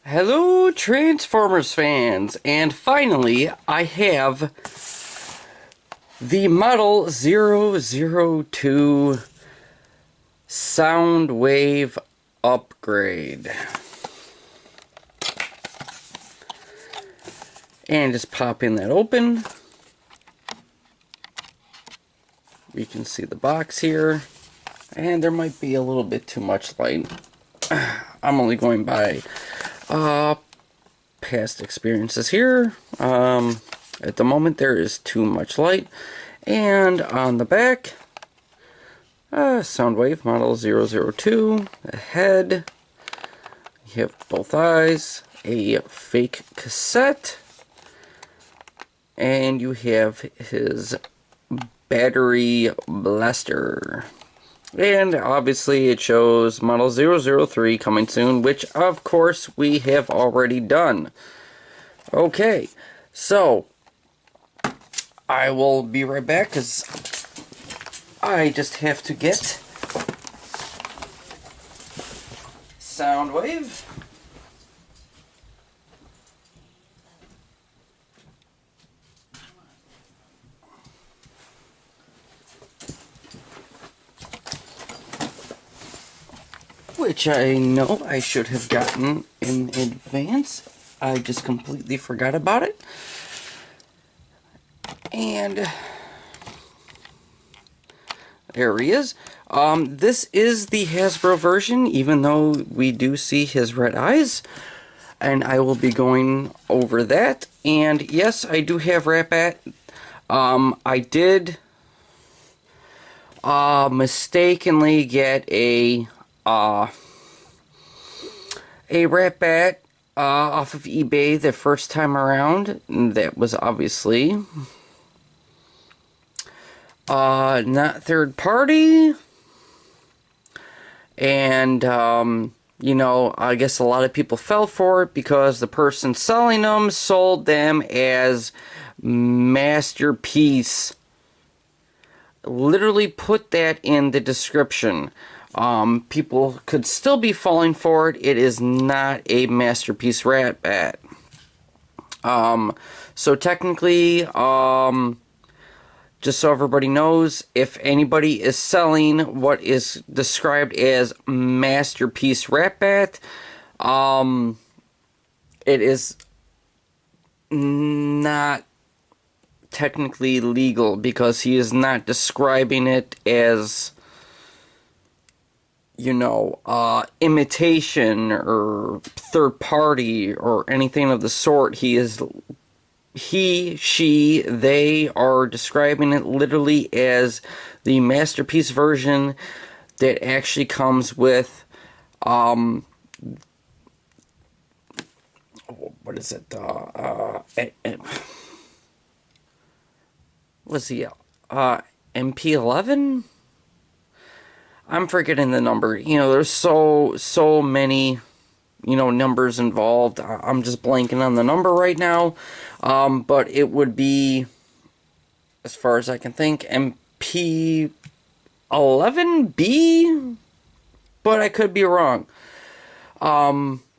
Hello, Transformers fans, and finally, I have the Model-002 Soundwave upgrade. And just popping that open, we can see the box here, and there might be a little bit too much light. I'm only going by past experiences here. At the moment there is too much light. And on the back, Soundwave Model-002, the head, you have both eyes, a fake cassette, and you have his battery blaster. And obviously it shows Model-003 coming soon, which of course we have already done. Okay, so I will be right back because I just have to get Soundwave. Which I know I should have gotten in advance. I just completely forgot about it. And there he is. This is the Hasbro version, even though we do see his red eyes. And I will be going over that. And yes, I do have Ratbat. I did mistakenly get a Ratbat off of eBay the first time around. That was obviously not third party, and you know, I guess a lot of people fell for it because the person selling them sold them as masterpiece. Literally put that in the description. People could still be falling for it. It is not a masterpiece Ratbat. So technically, just so everybody knows, if anybody is selling what is described as masterpiece Ratbat, it is not technically legal because he is not describing it as, you know, imitation or third party or anything of the sort. He, she, they are describing it literally as the masterpiece version that actually comes with, what is it, what's the, MP-11? I'm forgetting the number. You know, there's so many, you know, numbers involved. I'm just blanking on the number right now. But it would be, as far as I can think, MP-11B? But I could be wrong.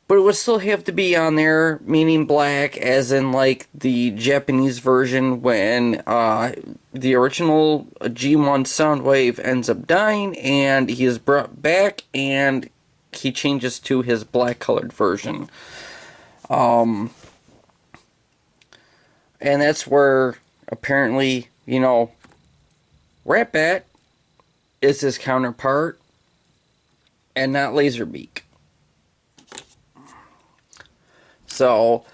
But it would still have to be on there, meaning black, as in, like, the Japanese version when the original G1 Soundwave ends up dying, and he is brought back, and he changes to his black-colored version. And that's where, apparently, you know, Ratbat is his counterpart, and not Laserbeak. So,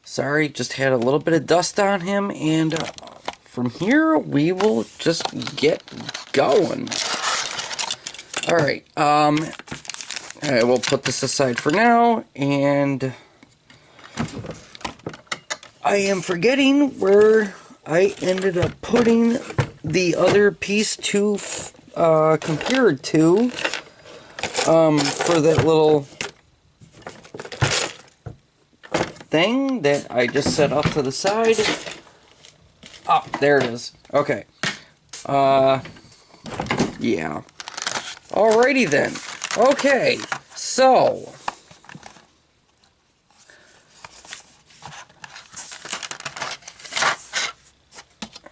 sorry, just had a little bit of dust on him, and from here we will just get going. Alright, I will put this aside for now, and I am forgetting where I ended up putting the other piece to compare it to. For that little thing that I just set off to the side. Oh, there it is. Okay. Yeah. Alrighty then. Okay, so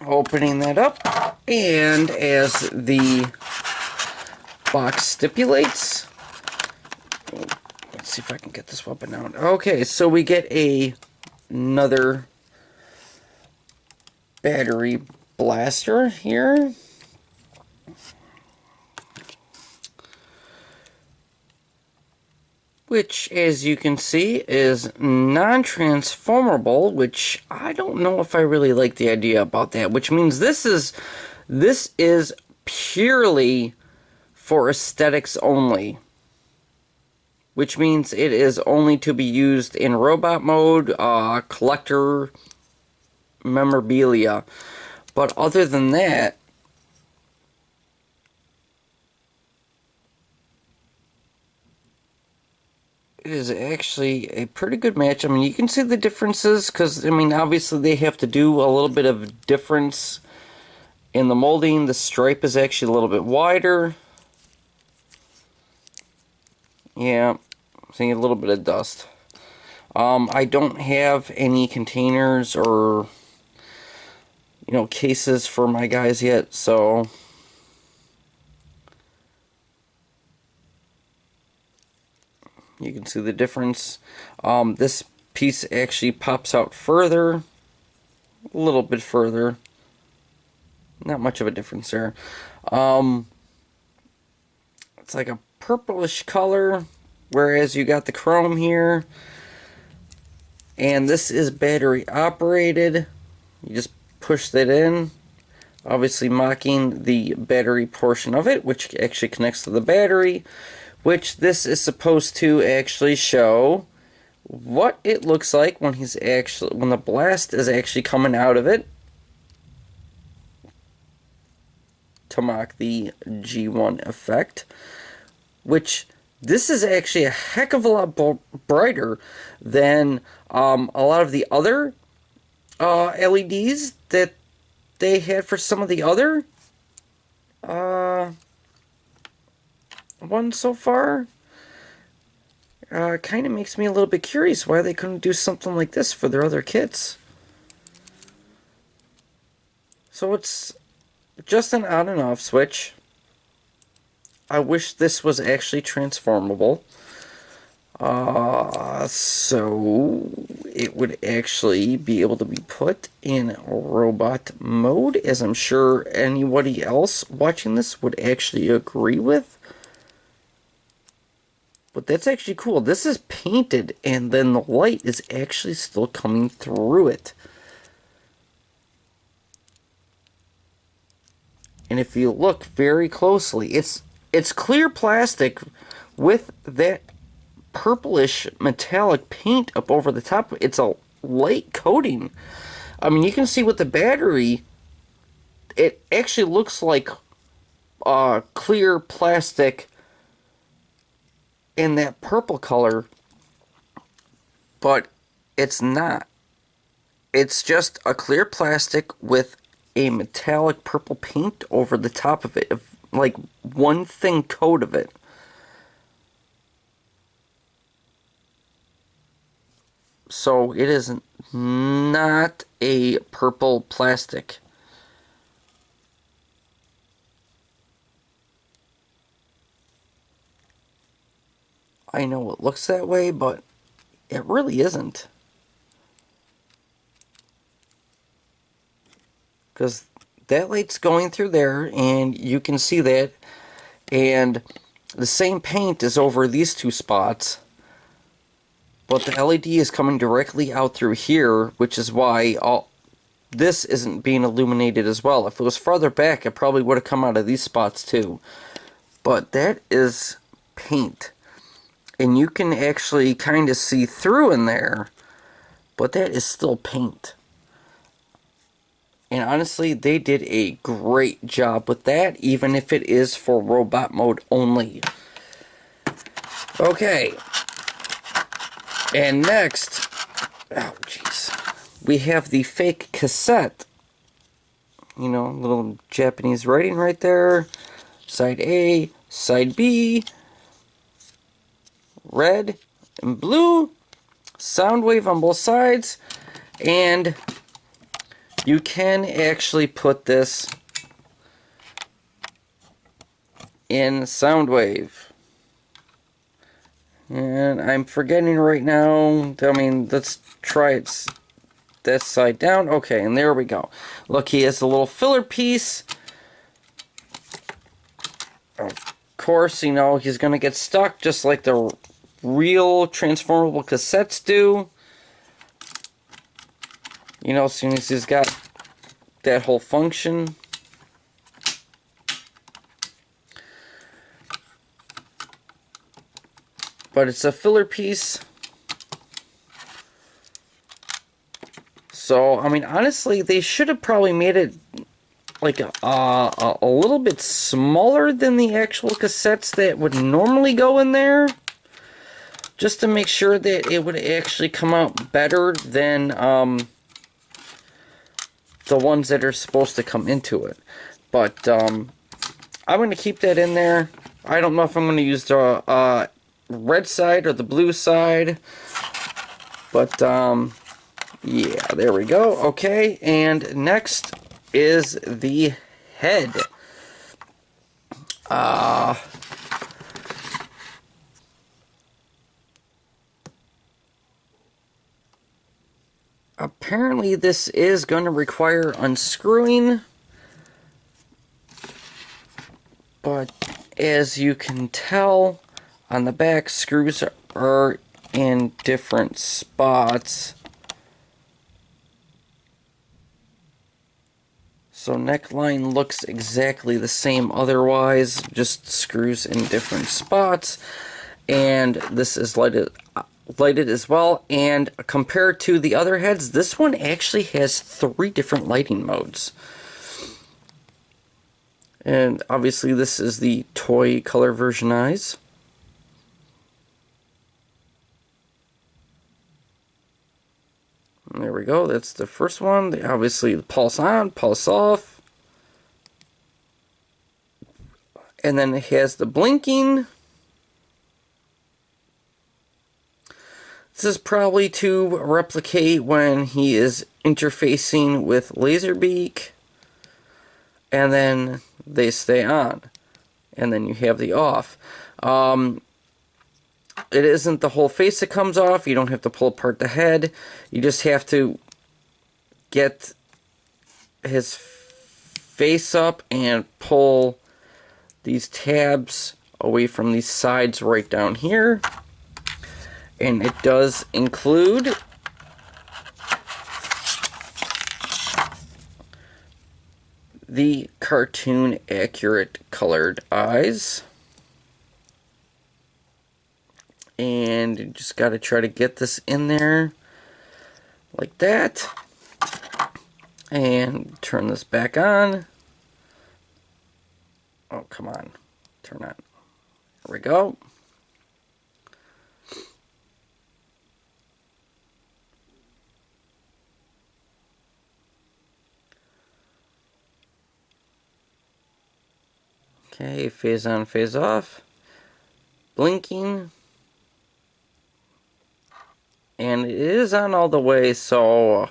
opening that up, and as the box stipulates, let's see if I can get this weapon out. Okay, so we get another battery blaster here. Which, as you can see, is non-transformable, which I don't know if I really like the idea about that, which means this is purely for aesthetics only. Which means it is only to be used in robot mode, collector memorabilia. But other than that, it is actually a pretty good match. I mean, you can see the differences, because, I mean, obviously they have to do a little bit of difference in the molding. The stripe is actually a little bit wider. Yeah, seeing a little bit of dust. I don't have any containers or, you know, cases for my guys yet, so you can see the difference. This piece actually pops out further, a little bit further. Not much of a difference there. It's like a purplish color, whereas you got the chrome here. And this is battery operated. You just push that in, obviously mocking the battery portion of it, which actually connects to the battery, which this is supposed to actually show what it looks like when when the blast is actually coming out of it, to mock the G1 effect, which this is actually a heck of a lot brighter than a lot of the other LEDs that they had for some of the other ones so far. Kind of makes me a little bit curious why they couldn't do something like this for their other kits. So it's just an on and off switch. I wish this was actually transformable. So it would actually be able to be put in robot mode, as I'm sure anybody else watching this would actually agree with. But that's actually cool. This is painted, and then the light is actually still coming through it. And if you look very closely, it's clear plastic with that purplish metallic paint up over the top. It's a light coating. I mean, you can see with the battery, it actually looks like clear plastic in that purple color, but it's not. It's just a clear plastic with a metallic purple paint over the top of it, like one thin coat of it. So it is not a purple plastic. I know it looks that way, but it really isn't. Because that light's going through there, and you can see that. And the same paint is over these two spots. But the LED is coming directly out through here, which is why this isn't being illuminated as well. If it was farther back, it probably would have come out of these spots too. But that is paint. And you can actually kind of see through in there, but that is still paint. And honestly, they did a great job with that, even if it is for robot mode only. Okay. And next, oh jeez, we have the fake cassette. You know, little Japanese writing right there. Side A, side B. red and blue, Soundwave on both sides, and you can actually put this in Soundwave. And I'm forgetting right now. I mean, let's try it this side down. Okay, and there we go. Look, he has a little filler piece. Of course, you know, he's going to get stuck just like the real transformable cassettes do. You know, as soon as he's got that whole function. But it's a filler piece. So, I mean, honestly, they should have probably made it like a little bit smaller than the actual cassettes that would normally go in there. Just to make sure that it would actually come out better than the ones that are supposed to come into it. But I'm going to keep that in there. I don't know if I'm going to use the red side or the blue side, but yeah, there we go. Okay, and next is the head. Apparently this is going to require unscrewing, but as you can tell, on the back, screws are in different spots. So neckline looks exactly the same otherwise, just screws in different spots. And this is lighted as well. And compared to the other heads, this one actually has 3 different lighting modes. And obviously this is the toy color version eyes. There we go, that's the first one. Obviously the pulse on, pulse off. And then it has the blinking. This is probably to replicate when he is interfacing with Laserbeak. And then they stay on. And then you have the off. It isn't the whole face that comes off. You don't have to pull apart the head. You just have to get his face up and pull these tabs away from these sides right down here. And it does include the cartoon accurate colored eyes. And you just got to try to get this in there like that. And turn this back on. Oh, come on. Turn on. There we go. Okay, phase on, phase off. Blinking. And it is on all the way, so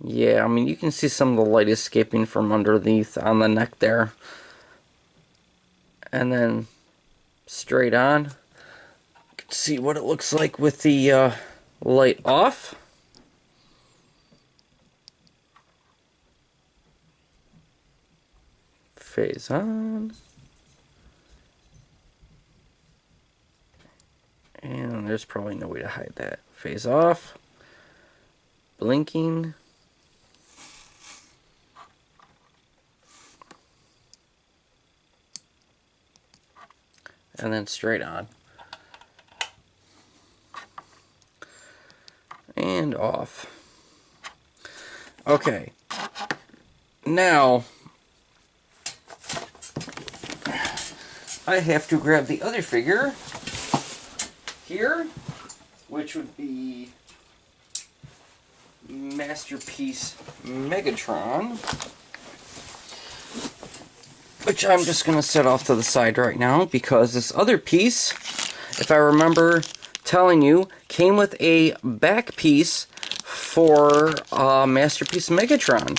yeah, I mean, you can see some of the light escaping from underneath on the neck there. And then straight on. You can see what it looks like with the light off. Phase on. And there's probably no way to hide that. Phase off. Blinking. And then straight on. And off. Okay. Now, I have to grab the other figure here, which would be Masterpiece Megatron. which I'm just going to set off to the side right now, because this other piece, if I remember telling you, came with a back piece for Masterpiece Megatron.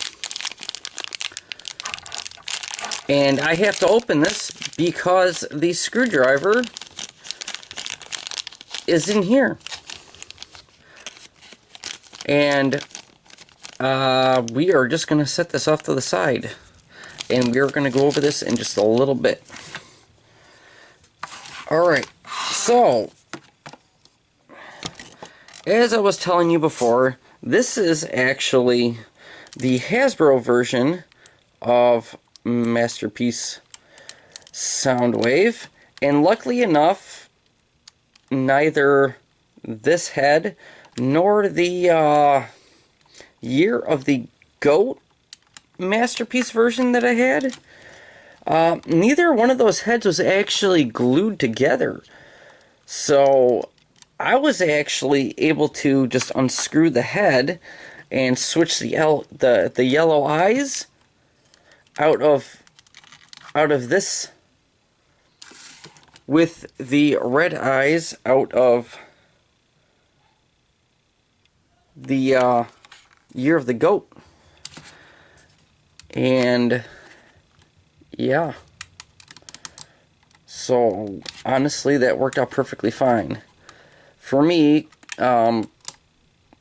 And I have to open this because the screwdriver is in here. And we are just going to set this off to the side. And we are going to go over this in just a little bit. Alright, so, as I was telling you before, this is actually the Hasbro version of Masterpiece Soundwave, and luckily enough, neither this head nor the Year of the Goat Masterpiece version that I had, neither one of those heads was actually glued together. So I was actually able to just unscrew the head and switch the yellow eyes out of this with the red eyes out of the Year of the Goat. And yeah, so honestly that worked out perfectly fine for me.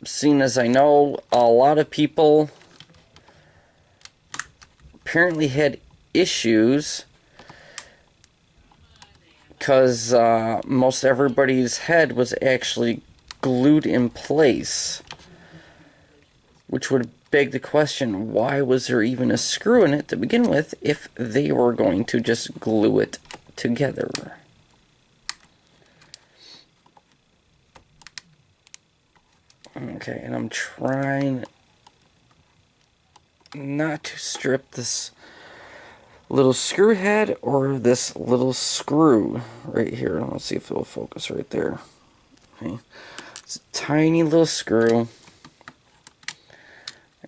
Seeing as I know a lot of people apparently had issues because most everybody's head was actually glued in place, which would beg the question, why was there even a screw in it to begin with if they were going to just glue it together? Okay, and I'm trying not to strip this little screw head or this little screw right here. Let's see if it'll focus right there. Okay, it's a tiny little screw.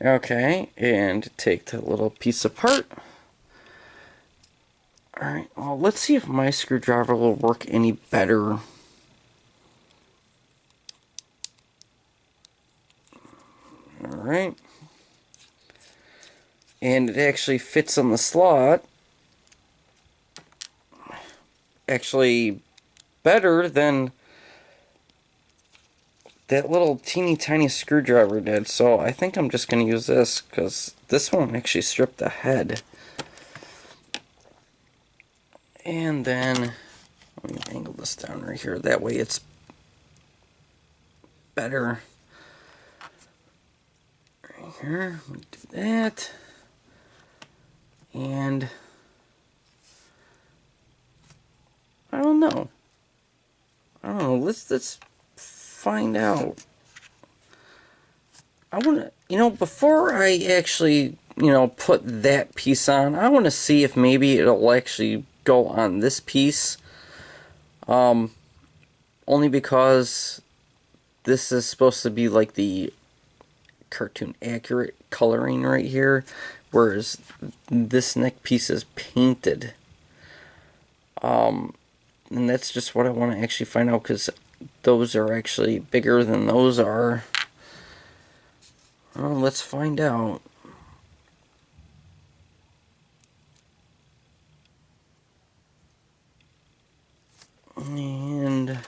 Okay, and take the little piece apart. Alright, well, let's see if my screwdriver will work any better. Alright. And it actually fits on the slot. Actually, better than that little teeny tiny screwdriver did. So I think I'm just going to use this because this won't actually strip the head. And then let me angle this down right here. That way it's better. Right here, let me do that. And I don't know. Let's find out. I want to, before I actually, put that piece on, I want to see if maybe it'll actually go on this piece. Only because this is supposed to be like the cartoon accurate coloring right here, whereas this neck piece is painted. And that's just what I want to actually find out, because those are actually bigger than those are. Well, let's find out. And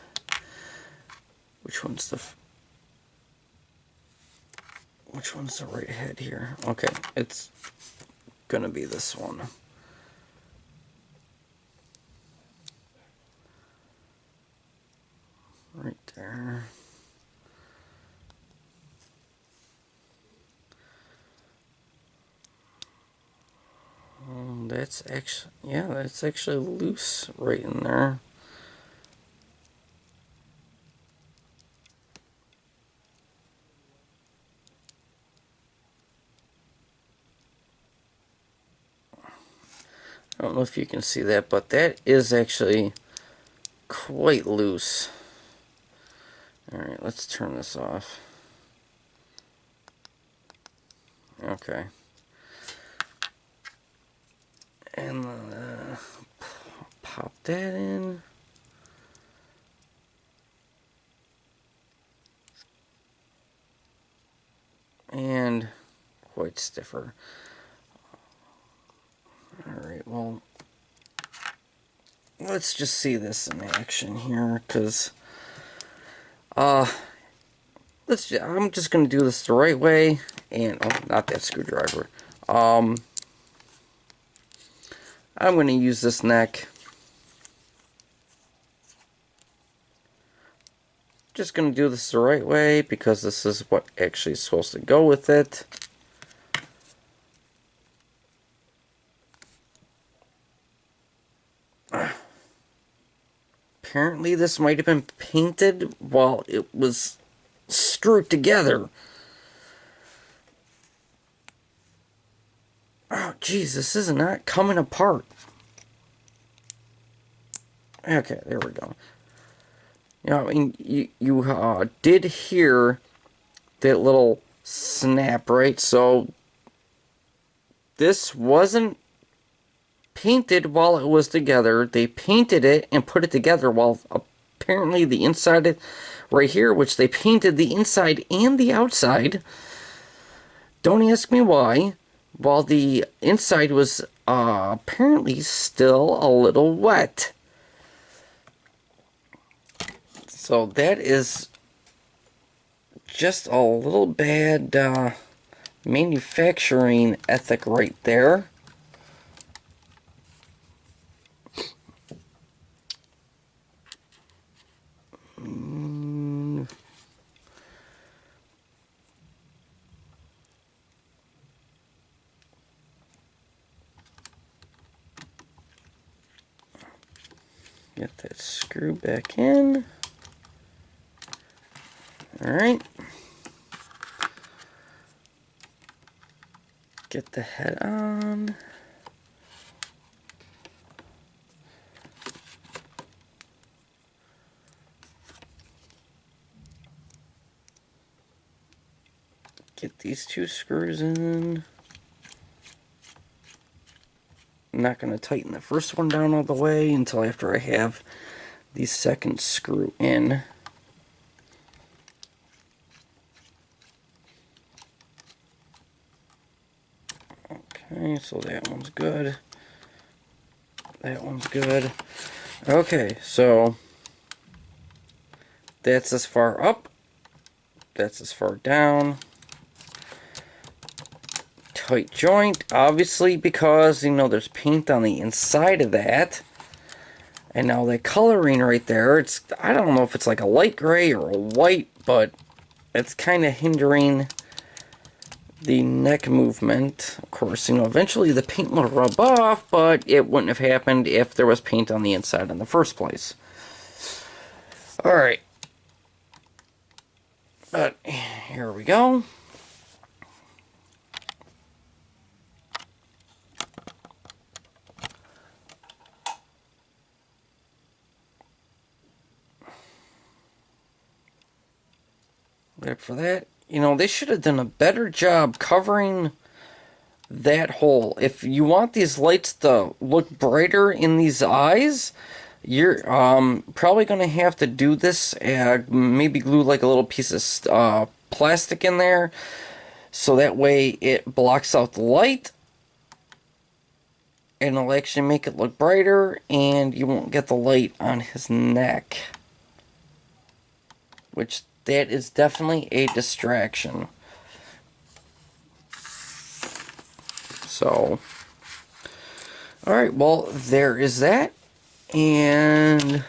which one's the right head here? Okay, it's gonna be this one. Right there. That's actually loose right in there. I don't know if you can see that, but that is actually quite loose. Alright, let's turn this off. Okay. And pop that in. And quite stiffer. Alright, well, let's just see this in action here, because I'm just going to do this the right way, and, oh, not that screwdriver. I'm going to use this neck. Just going to do this the right way, because this is what actually is supposed to go with it. Apparently this might have been painted while it was screwed together. Oh, jeez, this is not coming apart. Okay, there we go. You know, I mean, you did hear that little snap, right? So this wasn't painted while it was together. They painted it and put it together while apparently the inside right here, which they painted the inside and the outside. Don't ask me why. While the inside was apparently still a little wet. So that is just a little bad manufacturing ethic right there. Get that screw back in. Alright. Get the head on. Get these two screws in. I'm not going to tighten the first one down all the way until after I have the second screw in. Okay, so that one's good. That one's good. Okay, so that's as far up. That's as far down. Tight joint, obviously, because, you know, there's paint on the inside of that. And now that coloring right there, it's, I don't know if it's like a light gray or a white, but it's kind of hindering the neck movement. Of course, you know, eventually the paint will rub off, but it wouldn't have happened if there was paint on the inside in the first place. Alright. But here we go. Look for that. You know, they should have done a better job covering that hole. If you want these lights to look brighter in these eyes, you're probably going to have to do this, maybe glue like a little piece of plastic in there, so that way it blocks out the light, and it'll actually make it look brighter, and you won't get the light on his neck, which that is definitely a distraction. So, alright, well, there is that. And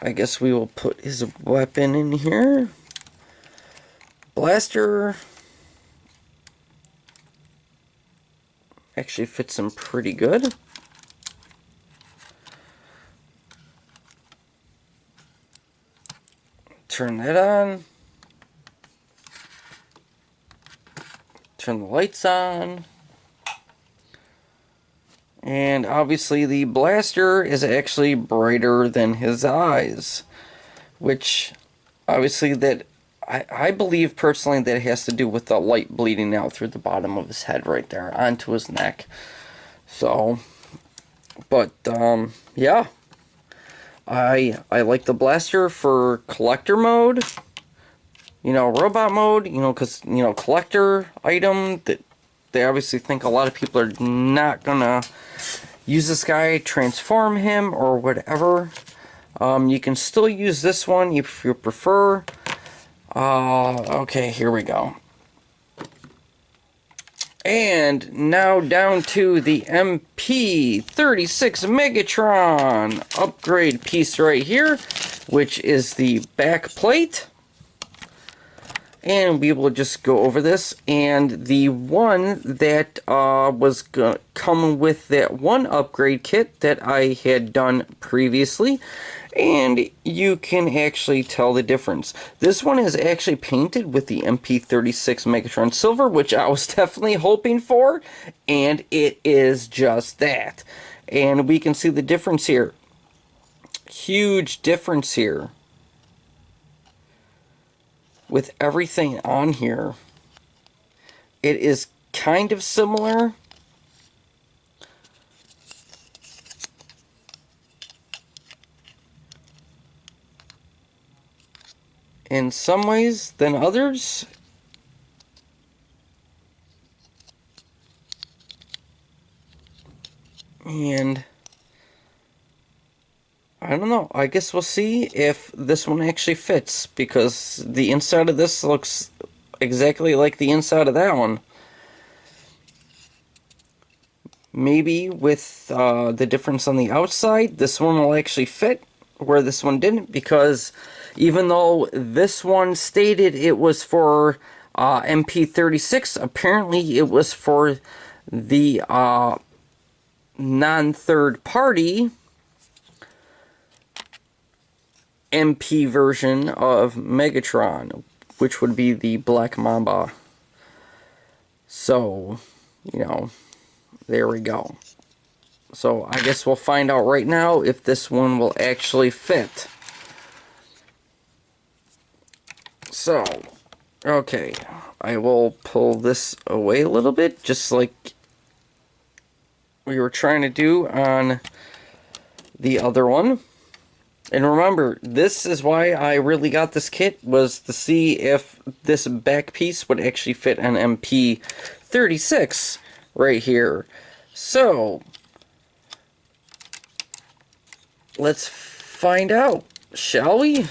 I guess we will put his weapon in here. Blaster actually fits him pretty good. Turn that on. Turn the lights on. And obviously the blaster is actually brighter than his eyes. Which, obviously, that I believe personally that it has to do with the light bleeding out through the bottom of his head right there onto his neck. So, but yeah, I like the blaster for collector mode. You know, robot mode. You know, because you know, collector item that they obviously think a lot of people are not gonna use this guy, transform him or whatever. You can still use this one if you prefer. Okay, here we go. And now down to the MP-13 Megatron upgrade piece right here, which is the back plate. And we will just go over this. And the one that was coming with that one upgrade kit that I had done previously. And you can actually tell the difference. This one is actually painted with the MP-13 Megatron Silver, which I was definitely hoping for, and it is just that. And we can see the difference here. Huge difference here. With everything on here. It is kind of similar. In some ways than others. And I don't know. I guess we'll see if this one actually fits, because the inside of this looks exactly like the inside of that one. Maybe with the difference on the outside, this one will actually fit where this one didn't, because even though this one stated it was for MP-13, apparently it was for the non-third party MP version of Megatron, which would be the Black Mamba. So, you know, there we go. So I guess we'll find out right now if this one will actually fit. So, okay, I will pull this away a little bit, just like we were trying to do on the other one. And remember, this is why I really got this kit, was to see if this back piece would actually fit an MP-13 right here. So, let's find out, shall we?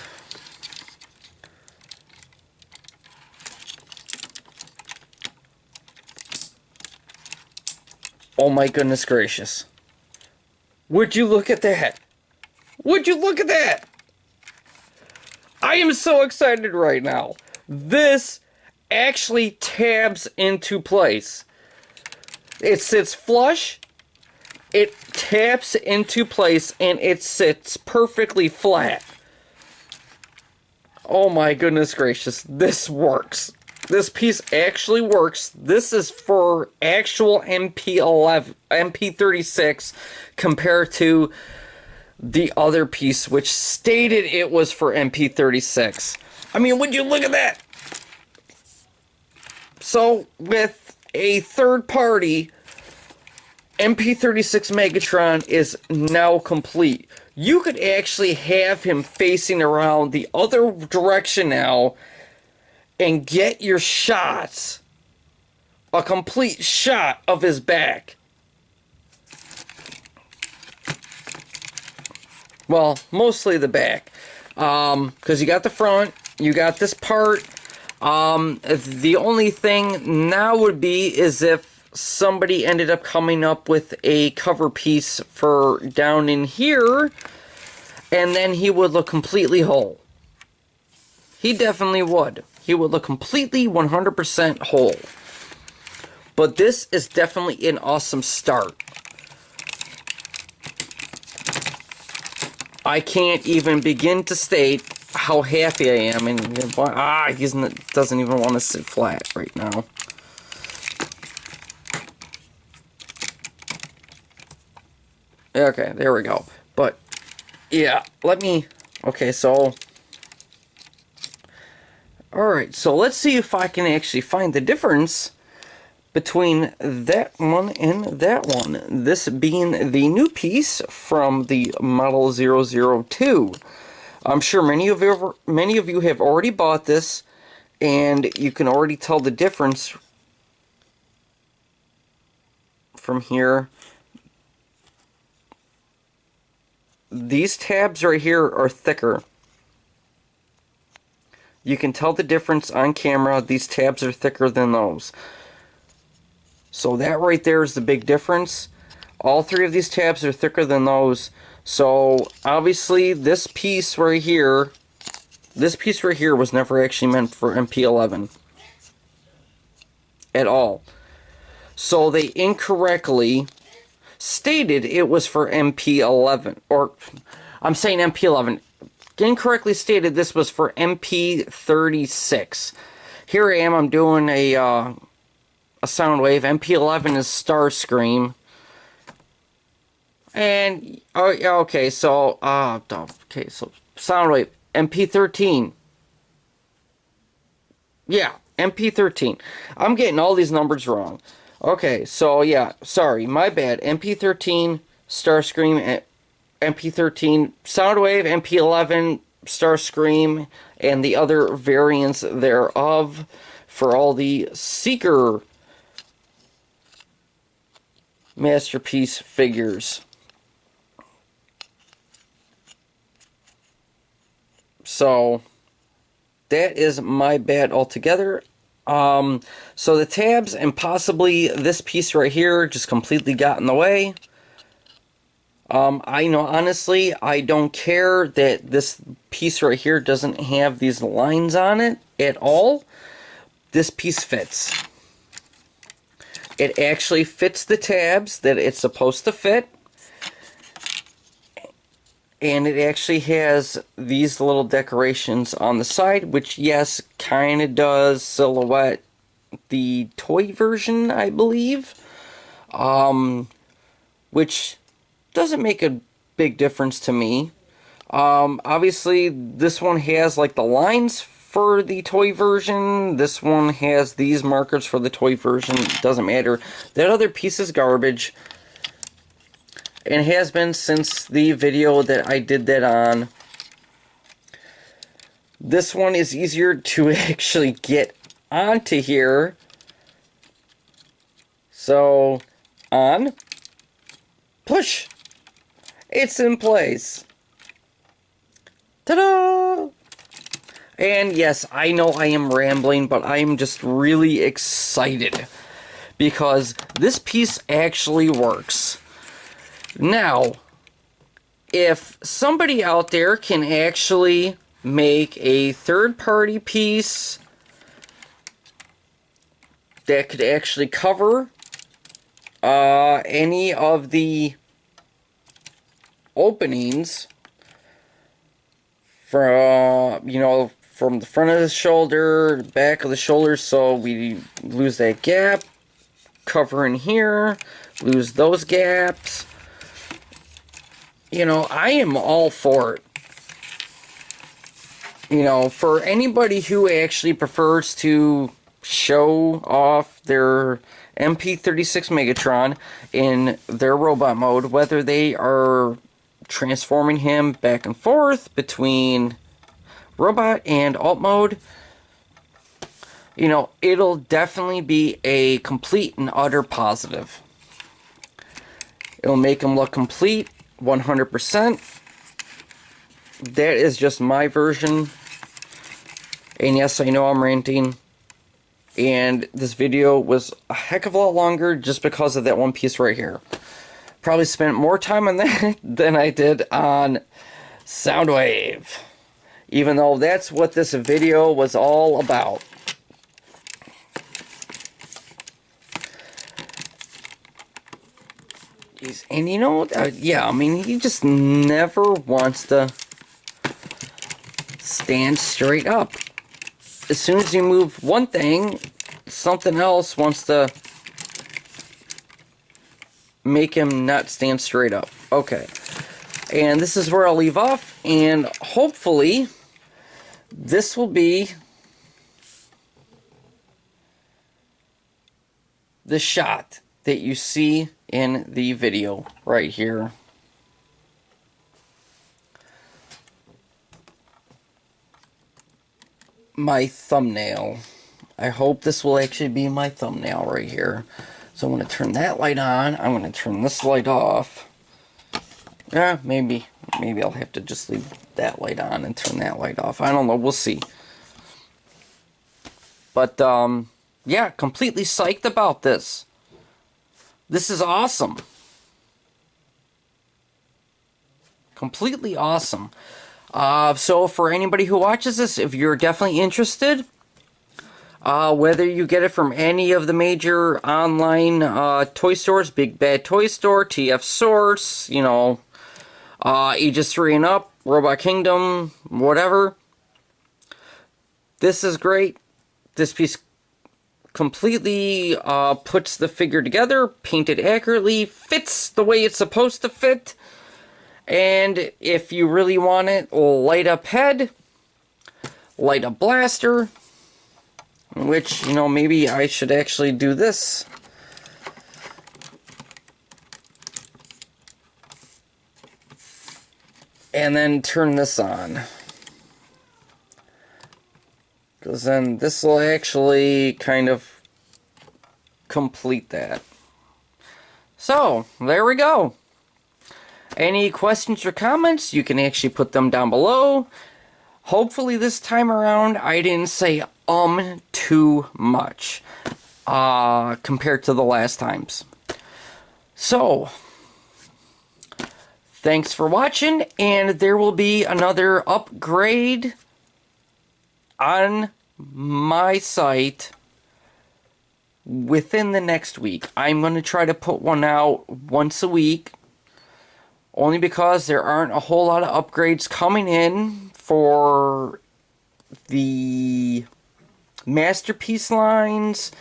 Oh my goodness gracious. Would you look at that? Would you look at that? I am so excited right now. This actually tabs into place. It sits flush. It taps into place and it sits perfectly flat. Oh my goodness gracious. This works. This piece actually works. This is for actual MP-13 compared to the other piece, which stated it was for MP-13. I mean, would you look at that? So, with a third party, MP-13 Megatron is now complete. You could actually have him facing around the other direction now and get your shots, a complete shot of his back. Well, mostly the back, because you got the front, you got this part. The only thing now would be is if somebody ended up coming up with a cover piece for down in here, and then he would look completely whole. He definitely would. He would look completely 100% whole. But this is definitely an awesome start. I can't even begin to state how happy I am. And he doesn't even want to sit flat right now. Okay, there we go. But yeah, okay, so alright, so let's see if I can actually find the difference between that one and that one. This being the new piece from the Model-002. I'm sure many of you have already bought this, and you can already tell the difference from here. These tabs right here are thicker. You can tell the difference on camera. These tabs are thicker than those. So that right there is the big difference. All three of these tabs are thicker than those. So obviously this piece right here was never actually meant for MP-11 at all. So they incorrectly stated it was for MP-11, or I'm saying MP-11. Incorrectly stated this was for MP-36. Here I am, I'm doing a Soundwave. MP-11 is Starscream. And okay, so Soundwave MP-13. Yeah, MP-13. I'm getting all these numbers wrong. Okay, so yeah, sorry, my bad. MP-13 Starscream, MP-13 Soundwave, MP-11 Starscream, and the other variants thereof for all the Seeker Masterpiece figures. So that is my bad altogether. So the tabs and possibly this piece right here just completely got in the way. I know, honestly, I don't care that this piece right here doesn't have these lines on it at all. This piece fits. It actually fits the tabs that it's supposed to fit. And it actually has these little decorations on the side, which, yes, kind of does silhouette the toy version, I believe. Which doesn't make a big difference to me. Obviously, this one has, like, the lines for the toy version. This one has these markers for the toy version. It doesn't matter. That other piece is garbage. And has been since the video that I did that on. This one is easier to actually get onto here. So, on, push. It's in place. Ta-da! And yes, I know I am rambling, but I am just really excited because this piece actually works. Now, if somebody out there can actually make a third-party piece that could actually cover any of the openings from, from the front of the shoulder, back of the shoulder, so we lose that gap, cover in here, lose those gaps. I am all for it. For anybody who actually prefers to show off their MP-36 Megatron in their robot mode, whether they are transforming him back and forth between robot and alt mode, it'll definitely be a complete and utter positive. It'll make him look complete 100%. That is just my version. And yes, I know I'm ranting. And this video was a heck of a lot longer just because of that one piece right here. Probably spent more time on that than I did on Soundwave. Even though that's what this video was all about. And yeah, I mean, he just never wants to stand straight up. As soon as you move one thing, something else wants to make him not stand straight up. Okay. And this is where I'll leave off, and hopefully this will be the shot that you see in the video right here. My thumbnail. I hope this will actually be my thumbnail right here. So I'm going to turn that light on. I'm going to turn this light off. Yeah, maybe I'll have to just leave that light on and turn that light off. I don't know. We'll see. But, yeah, completely psyched about this. This is awesome. Completely awesome. So for anybody who watches this, if you're definitely interested, whether you get it from any of the major online toy stores, Big Bad Toy Store, TF Source, you know, Aegis 3 and Up, Robot Kingdom, whatever. This is great. This piece completely puts the figure together, painted accurately, fits the way it's supposed to fit. And if you really want it, light up head, light up blaster, which, you know, maybe I should actually do this. And then turn this on. Because then this will actually kind of complete that. So, there we go. Any questions or comments, you can actually put them down below. Hopefully this time around I didn't say too much compared to the last times. So, thanks for watching, and there will be another upgrade on my site within the next week. I'm going to try to put one out once a week, only because there aren't a whole lot of upgrades coming in for the Masterpiece lines,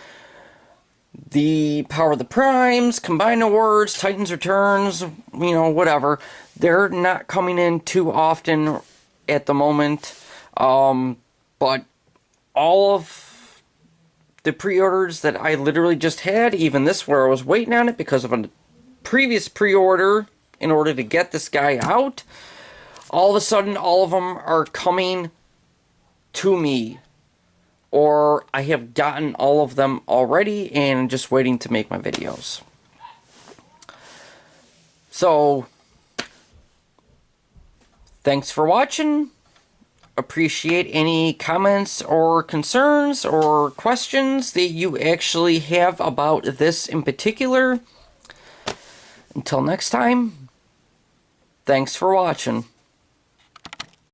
the Power of the Primes, Combined Awards, Titans Returns, you know, whatever. They're not coming in too often at the moment. But all of the pre-orders that I literally just had, even this where I was waiting on it because of a previous pre-order in order to get this guy out, all of a sudden all of them are coming to me. Or I have gotten all of them already and just waiting to make my videos. So, thanks for watching. Appreciate any comments or concerns or questions that you actually have about this in particular. Until next time, thanks for watching.